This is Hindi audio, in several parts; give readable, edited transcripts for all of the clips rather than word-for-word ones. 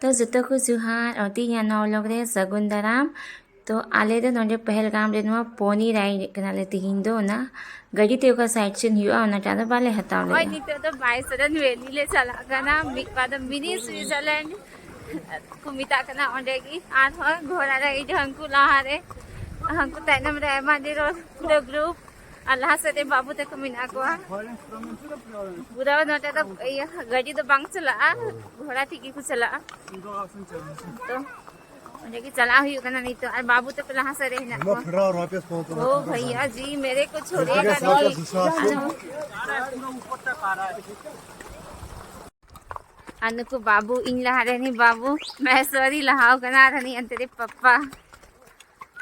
तो जोतो को जोहार और तीन नौ रे सगुन दाराम तो आले दो नोडे पहलगाम रे नो पोनी राइड कनाले Tehin'do ना गड़ी ते का साइड से हुआ ना टादा बाले हटाव ले और नितो तो बाइसरन वैली ले चला कना मिनी स्विट्जरलैंड कुमिता कना ओंडेगी आन हो घोड़ा रे हंकु लाहारे हंकु तैनम रे मादी रो द ग्रुप अल्लाह से ते बाबू ते कुमिना को पूरा नोटे तो ये गाड़ी तो बांग चला घोड़ा ठीक को चला तो ओंडेगी चला हुई कना नहीं तो और बाबू ते कहाँ से रहना ओ भैया जी मेरे को छोड़िएगा नहीं अनुको बाबू इन लहा रहे बाबू मैं सॉरी लहाओ कना रही अंतरे पप्पा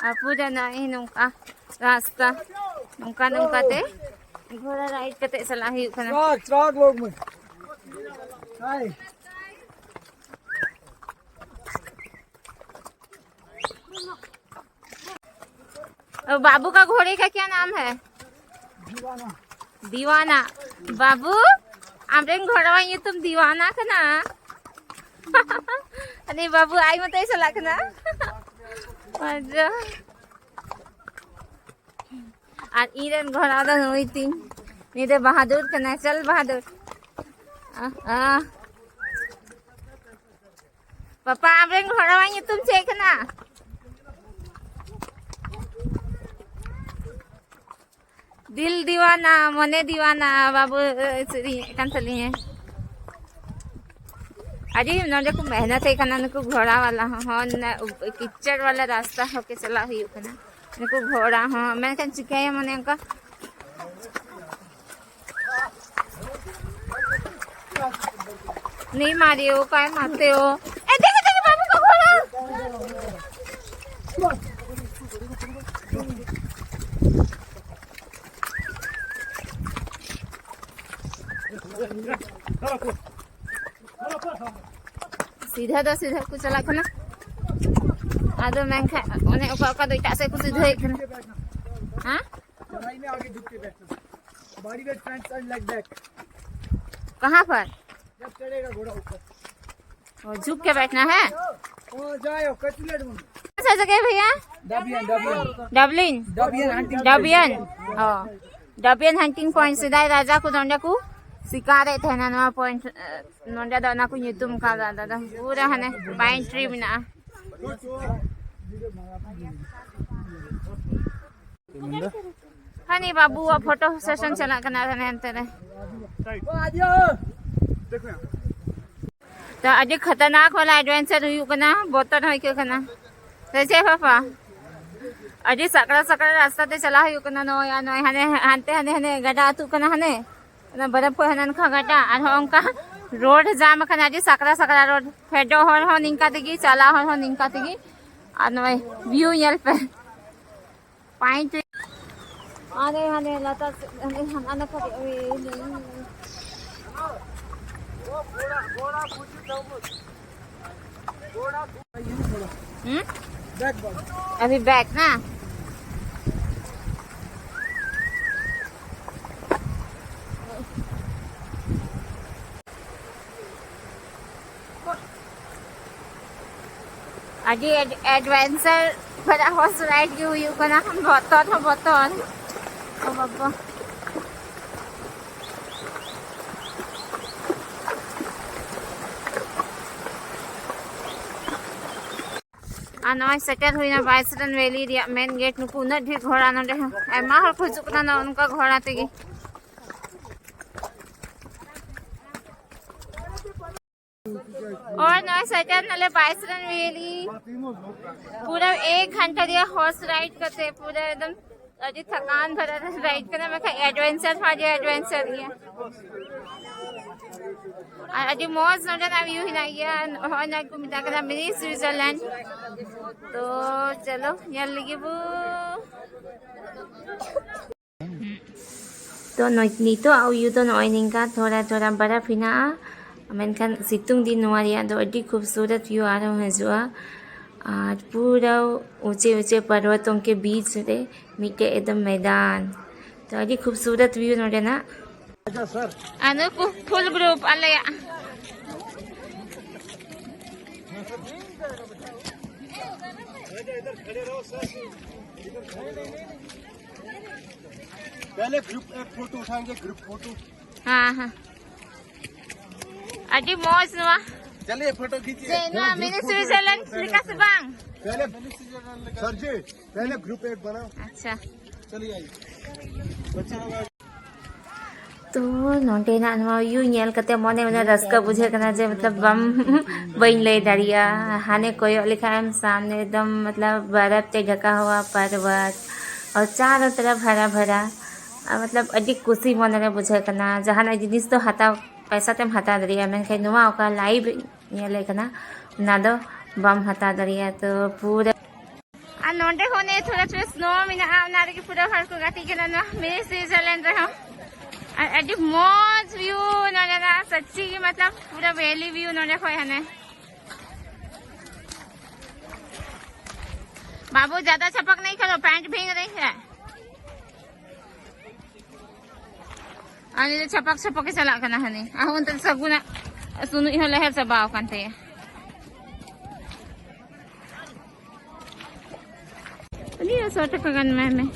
पूरा नहीं नौका रास्ता नौका नौका ते घोड़ा राइड करते चला ही कना ट्रक लोग में हाय बाबू का घोड़े का क्या नाम है दीवाना दीवाना बाबू आमरे घोड़ा ये तुम दीवाना का ना अरे बाबू आई मत ऐसा लगना मजा और इरन घोड़ा तो हुई थी नहीं तो बहादुर का ना चल बहादुर पापा आमरे घोड़ा ये तुम चेक ना दिल दीवाना मने दीवाना बाबू कंसली है अरे नोडे को मेहनत है कना को घोड़ा वाला हाँ किचड़ वाला रास्ता होके चला हुई कना को घोड़ा हाँ मैंने कहा चिका है मैंने उनका नहीं मारी हो काय मारते हो ए देखो देखो बाबू का घोड़ा सीधा तो सीधा कुछ चला खना आदो मैं उन्हें का दो इटा से कुछ सीधा एक हां चढ़ाई में आगे झुक के बैठना body weight front side leg back कहां पर जब चढ़ेगा घोड़ा ऊपर और झुक के बैठना है ओ जाओ कटलेट में कौन सा जगह भैया डबियन डबियन हंटिंग पॉइंट सीधा राजा को दंडा को शिकारे थे ना पॉइंट नोंडा दाना को यूट्यूब का दादा पूरा है पाइन ट्री में ना हनी बाबू फोटो सेशन चला करना रहने तेरे तो आज खतरनाक वाला एडवेंचर हुई करना बोतल है क्यों करना कैसे पापा आज सकड़ा सकड़ा रास्ता ते चला हुई करना नो या नो हने हनते हने हने गड़ा तू करना हने ना बर्फ को हनन खा गटा और उनका रोड जाम करना आज सकड़ा सकड़ा रोड फेडो हो निंका तेगी चला हो निंका तेगी और नो व्यू यल पे पाइन ट्री आने हने लता हने हनन को अभी बैक ना आज एडवेंचर बड़ा हॉर्स राइड की हुई करना हम बहुत ओ बाबा नॉय सेटल हुई ना बाइसरन वैली रिया मेन गेट नुकु न ढेर घोड़ा न रहे एमा हर खुजुकना ना उनका घोड़ा तेगी और नॉय सेटल नले बाइसरन वैली पूरा 1 घंटा दिया हॉर्स राइड करते पूरा एकदम अजी थकान भरा राइड करना मैं एडवेंचर था जो एडवेंचर है अजी मौज नजर आ व्यू हिना गया और ना को मिटा कर मिनी स्विट्जरलैंड तो चलो यार लगी वो तो नीतो आउ यू तो नॉय निंका थोड़ा थोड़ा बड़ा फिना मेनखान सितुंग दिन नोरिया तो अड़ी खूबसूरत व्यू आ रहा है जो आज पूरा ऊंचे ऊंचे पर्वतों के बीच से मीठे एकदम मैदान तो अड़ी खूबसूरत व्यू नोड़े ना फुल ग्रुप अलग इधर खड़े रहो सर, पहले ग्रुप एक फोटो उठाएंगे, ग्रुप फोटो। हाँ हाँ अजी मौज नुआ चलिए फोटो खींचिए। ना मिनी स्विट्जरलैंड लिखा से बांग पहले सर जी पहले ग्रुप एक बनाओ। अच्छा चलिए आइए बच्चे लोग। तो नोटे ना नवा यू नेल कते मने मने रस्का बुझे कना जे मतलब बम बन ले दरिया हाने कोई लिखा है सामने एकदम मतलब बर्फ से ढका हुआ पर्वत और चारों तरफ हरा भरा मतलब अधिक खुशी मन रे बुझे कना जहां जिनिस तो हता पैसा तेम हता दरिया में कहीं नुआ का लाइव नेले कना ना दो बम हता दरिया तो पूरा आ नोटे होने थोड़ा थोड़ा स्नो मिना आ ना के पूरा हर को गाती के ना मिनी स्विट्जरलैंड रहा अजी मौज व्यू ना सच्ची की मतलब पूरा वैली व्यू नोटे खोए हने बाबू ज्यादा छपक नहीं करो पैंट भींग रही है अनि छपक छपक चला कना हने आहु त सगुना सुनु इहो लहर से बाव कंते अनि सोट कगन में नहीं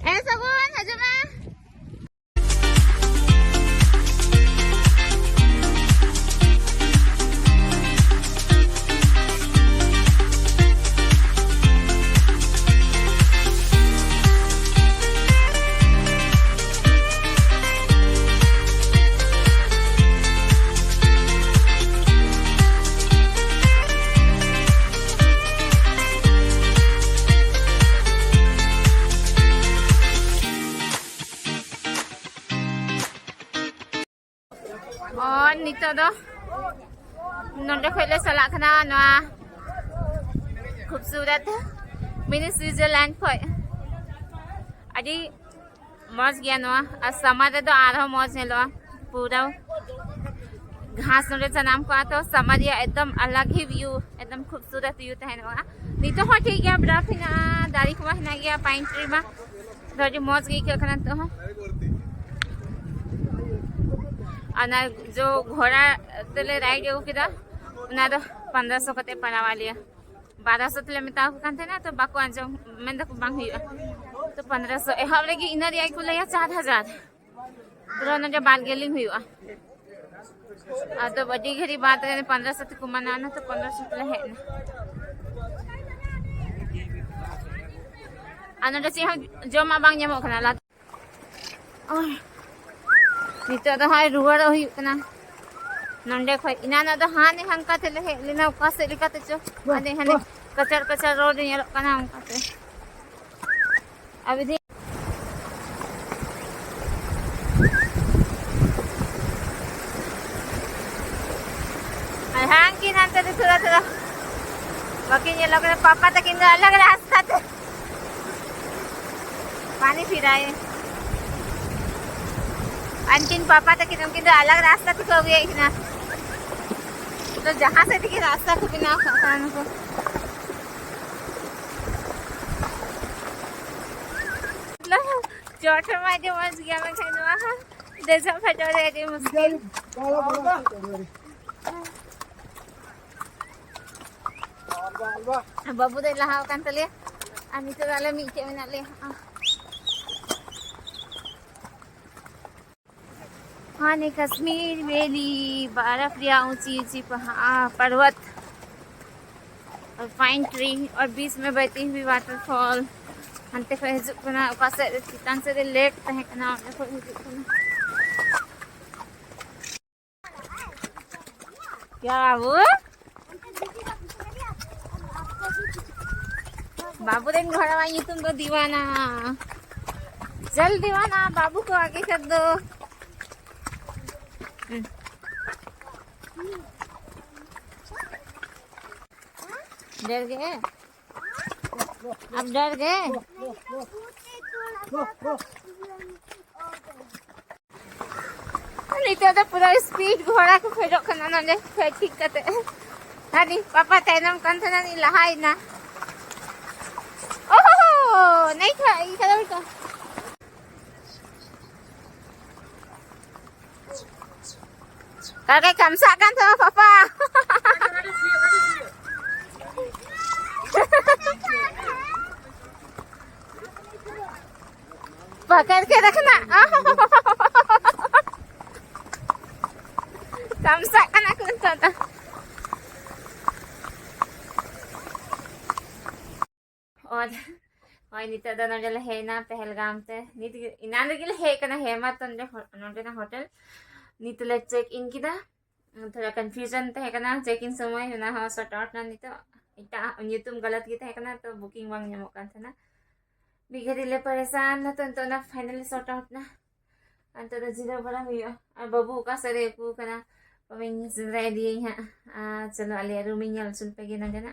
ए सगुन हजमा और नितो दो नोटे खोले सलाखना नवा खूबसूरत मिनी स्विट्जरलैंड खोय अजी मौज गया नवा और समर तो आरो मौज नेलो पूरा घास नोटे नाम को तो समर या एकदम अलग ही व्यू एकदम खूबसूरत व्यू तहनवा नितो हो ठीक है बर्फ ना दारी को ना गया पाइन ट्री में तो मौज गई कना तो अना जो घोड़ा तले राइड एगो किदा ना तो 1500 कते पड़ावा लिया 1200 तले में ताऊ कांते ना तो बाको अंजो मैं तो बांग हुआ तो 1500 ए हमरे की इनर आई को लिया 4000 पूरा ना जो बार्गेनिंग हुआ आ तो बड़ी घरी बात करने 1500 तक मना ना तो 1500 तले है ना अना तो हम जो मा बांग ᱧᱟᱢᱚᱜ ᱠᱟᱱᱟ ला नितो तो हाय रुआर हुई कना नंडे खोय इनाना तो हाने हंका तेले हे लेना उका से लिकाते चो हाने हाने कचर कचर रोड नेलो कना हंका ते अभी दे हां की नाते थोड़ा थोड़ा बाकी ये लोग पापा तक इन अलग रास्ता थे पानी फिराए अंकिन पापा तक तो अलग रास्ता तो हो गया इतना तो जहाँ से देखिए रास्ता को बिना खाना को मतलब जोटो में जो मच गया मैं खाने वहाँ जैसा फटो रहे थे मुश्किल बाबू दे लहाव kan tali ani to dale mi che mina le हाँ ने कश्मीर वैली बर्फ या ऊंची ऊंची पर्वत और पाइन ट्री और बीच में बहती हुई वाटरफॉल अंते को हिजुक कना उका से चितान से लेक तहे कना और को हिजुक कना क्या बाबू देन घर आई तुम तो दीवाना चल दीवाना बाबू को आगे कर दो डर गए अब डर गए नहीं तो पूरा स्पीड घोड़ा को फेरो खना ना ले ठीक करते हादी पापा तैनम कंथे ना नहीं लहाई ना ओहो नहीं था इधर उल्टा Kakek kamsakan sama papa. Pakai ke rखना. Kamsakan aku nonton. और नित द नोडल है ना पहलगाम ते नित इनान गिल है कना हेमा तंदे नोडे होटल नित ले चेक इन किदा थोड़ा कंफ्यूजन ते कना चेक इन समय ना हा सॉर्ट आउट ना नित इटा न्यूतुम गलत गित है कना तो बुकिंग वांग नेमो कान था ना बिगड़ी ले परेशान ना तो ना फाइनली सॉर्ट आउट ना अंत द जिरो बड़ा हुआ और बबू का सरे को कना पमिन रेडी है चलो अले रूम इन सुन पे गिना जना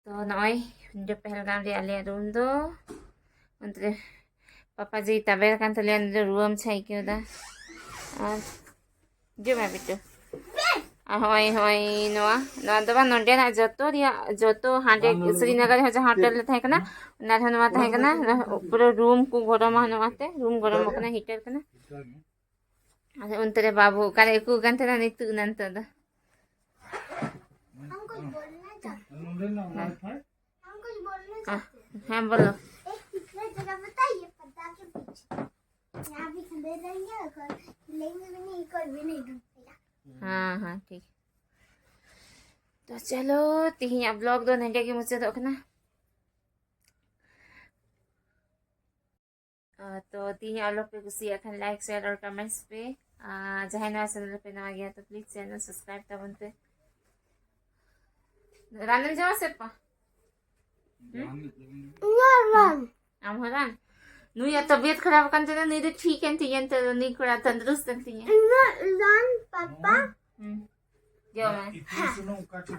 तो नॉय जो पहलगाम रे आले रूम दो अंतरे पापा जी तबे कान तले अंदर रूम छाई क्यों दा जो मैं बिटो होय होय नोआ नोआ दबा नोंडे ना जोतो हांडे श्रीनगर हो जहां होटल थाय कना ना धनवा थाय कना पूरा रूम को गरम हनवाते रूम गरम कना हीटर कना अरे उनतरे बाबू कारे को गंते ना नितु नंत दा हाँ बोलो जगह बताइए पता के पीछे यहाँ भी खड़े रहेंगे और लेंगे भी नहीं कोई भी नहीं ढूंढेगा। हाँ हाँ ठीक तो चलो तिहिया ब्लॉग दो घंटे की मुझसे तो ना तो तिहिया आप लोग पे कुछ अखन लाइक शेयर और कमेंट्स पे जहाँ नया चैनल पे नवा गया तो प्लीज चैनल सब्सक्राइब तब पे रानन जाओ से पा हम हरान नु या तबीयत खराब कर ते नहीं तो ठीक है तियन तो नहीं खड़ा तंदुरुस्त थी रान पापा जो मैं इतनी सुनो काटी ना